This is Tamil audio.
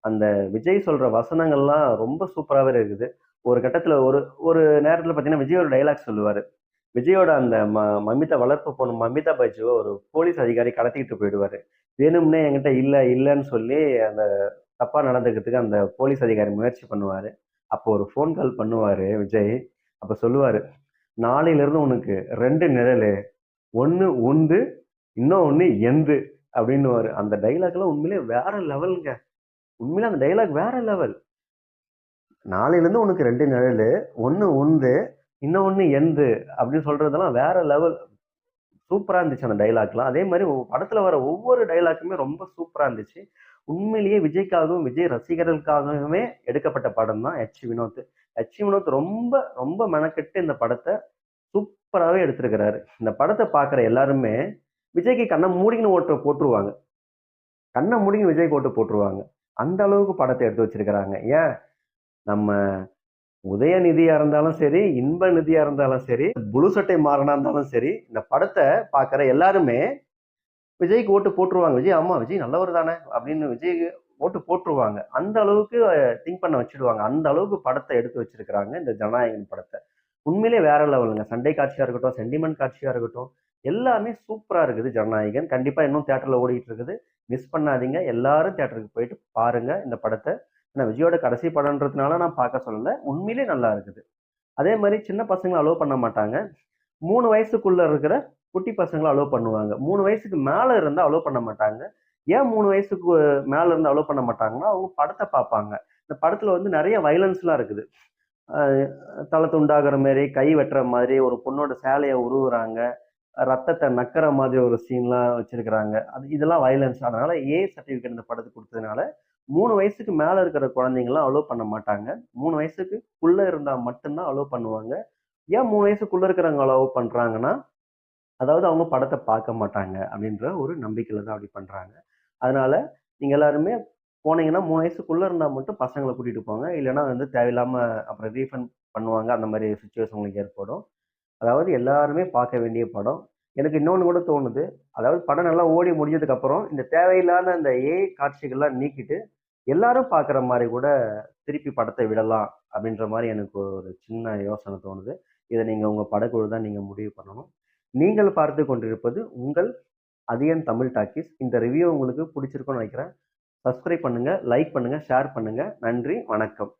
அந்த விஜய் சொல்ற வசனங்கள்லாம் ரொம்ப சூப்பராவே இருக்குது. ஒரு கட்டத்துல ஒரு ஒரு நேரத்துல பார்த்தீங்கன்னா, விஜய் ஒரு டயலாக் சொல்லுவாரு. விஜயோட அந்த மமிதா வளர்ப்பு பொண்ணு மமிதா பைஜுவ ஒரு போலீஸ் அதிகாரி கடத்திட்டு போயிடுவாரு. வேணும்னே என்கிட்ட இல்லன்னு சொல்லி அந்த தப்பா நடந்துக்கிறதுக்கு அந்த போலீஸ் அதிகாரி முயற்சி பண்ணுவாரு. அப்போ ஒரு ஃபோன் கால் பண்ணுவாரு விஜய். அப்ப சொல்லுவாரு, "நாளையில இருந்து உனக்கு 2 நிழலு. ஒண்ணு உன்து, இன்னொன்னு என்து" அப்படின்னுவாரு. அந்த டயலாக்லாம் உண்மையிலேயே வேற லெவல்ங்க. உண்மையிலே அந்த டயலாக் வேற லெவல். "நாளையில இருந்து உனக்கு 2 நிழலு. ஒண்ணு உன்து, இன்னொன்னு என்து" அப்படின்னு சொல்றதெல்லாம் வேற லெவல். சூப்பரா இருந்துச்சு அந்த டயலாக்லாம். அதே மாரி படத்துல வர ஒவ்வொரு டயலாக்குமே ரொம்ப சூப்பரா இருந்துச்சு. உண்மையிலேயே விஜய்க்காகவும், விஜய் ரசிகர்களுக்காகவுமே எடுக்கப்பட்ட படம் தான் வினோத். வினோத் ரொம்ப ரொம்ப மெனக்கெட்டு இந்த படத்த சூப்பராவே எடுத்திருக்கிறாரு. இந்த படத்த பார்க்குற எல்லாருமே விஜய்க்கு கண்ண மூடிக்கின்னு ஓட்ட போட்டுருவாங்க. கண்ண மூடிக்கின்னு விஜய்க்கு ஓட்டு போட்டுருவாங்க. அந்த அளவுக்கு படத்த எடுத்து வச்சிருக்கிறாங்க. ஏன் நம்ம உதயநிதியா இருந்தாலும் சரி, இன்ப நிதியா இருந்தாலும் சரி, புழு சட்டை மாறனா இருந்தாலும் சரி, இந்த படத்த பார்க்குற எல்லாருமே விஜய்க்கு ஓட்டு போட்டுருவாங்க. விஜய் ஆமா விஜய் நல்லவர் தானே அப்படின்னு விஜய்க்கு ஓட்டு போட்டுருவாங்க. அந்த அளவுக்கு திங்க் பண்ண வச்சுடுவாங்க. அந்த அளவுக்கு படத்த எடுத்து வச்சிருக்கிறாங்க இந்த ஜனநாயகன் படத்த. உண்மையிலேயே வேற லெவலுங்க. சண்டை காட்சியா இருக்கட்டும், சென்டிமென்ட் காட்சியா இருக்கட்டும், எல்லாமே சூப்பரா இருக்குது ஜனநாயகன். கண்டிப்பா இன்னும் தியேட்டர்ல ஓடிட்டு இருக்குது. மிஸ் பண்ணாதீங்க. எல்லாரும் தியேட்டருக்கு போயிட்டு பாருங்க இந்த படத்த. ஏன்னா விஜயோட கடைசி படம்ன்றதுனால நான் பார்க்க சொல்லல. உண்மையிலேயே நல்லா இருக்குது. அதே மாரி சின்ன பசங்கள அலோவ் பண்ண மாட்டாங்க. 3 வயசுக்குள்ள இருக்கிற குட்டி பசங்கள அலோவ் பண்ணுவாங்க. 3 வயசுக்கு மேல இருந்தா அலோவ் பண்ண மாட்டாங்க. ஏன் 3 வயசுக்கு மேல இருந்து அலோவ் பண்ண மாட்டாங்கன்னா, அவங்க படத்த பார்ப்பாங்க. இந்த படத்துல வந்து நெறைய வயலன்ஸ்லாம் இருக்குது. அ தல துண்டாகுற மாரி, கை வெட்டுற மாதிரி, ஒரு பொண்ணோட சேலைய உருவுறாங்க. ரத்தத்த நக்குற மாதிரி ஒரு சீன்லாம் வச்சிருக்கிறாங்க. இதெல்லாம் வயலன்ஸ். அதனால சர்டிபிகேட் இந்த படத்துக்கு குடுத்ததுனால, 3 வயசுக்கு மேல இருக்கிற குழந்தைங்கலாம் அலோவ் பண்ண மாட்டாங்க. 3 வயசுக்குள்ள இருந்தா மட்டும் தான் அலோவ் பண்ணுவாங்க. ஏன் 3 வயசுக்குள்ள இருக்கிறவங்க அலோவ் பண்றாங்கன்னா, அதாவது அவங்க படத்த பார்க்க மாட்டாங்க அப்படின்ற ஒரு நம்பிக்கையில தான் அப்படி பண்றாங்க. அதனால நீங்க எல்லாருமே போனீங்கன்னா 3 வயசுக்குள்ள இருந்தா மட்டும் பசங்கள கூட்டிட்டு போங்க. இல்லன்னா வந்து தேவையில்லாம அப்புறம் ரீஃபண்ட் பண்ணுவாங்க. அந்த மாரி சிச்சுவேஷன் உங்களுக்கு ஏற்படும். அதாவது எல்லாருமே பார்க்க வேண்டிய படம். எனக்கு இன்னொன்னு கூட தோணுது. அதாவது படம் நல்லா ஓடி முடிஞ்சதுக்கு அப்புறம், இந்த தேவையில்லாத இந்த காட்சிகள்லாம் நீக்கிட்டு, எல்லாரும் பார்க்குற மாரி கூட திருப்பி படத்த விடலாம். அப்படின்ற மாரி எனக்கு ஒரு சின்ன யோசனை தோணுது. இத நீங்க உங்க படக்குழு தான் நீங்க முடிவு பண்ணணும். நீங்கள் பார்த்துக் கொண்டிருப்பது உங்கள் அதியன் தமிழ் டாக்கீஸ். இந்த ரிவ்யூ உங்களுக்கு புடிச்சிருக்கும்னு நெனைக்கிறேன். சப்ஸ்கிரைப் பண்ணுங்க, லைக் பண்ணுங்க, ஷேர் பண்ணுங்க. நன்றி, வணக்கம்.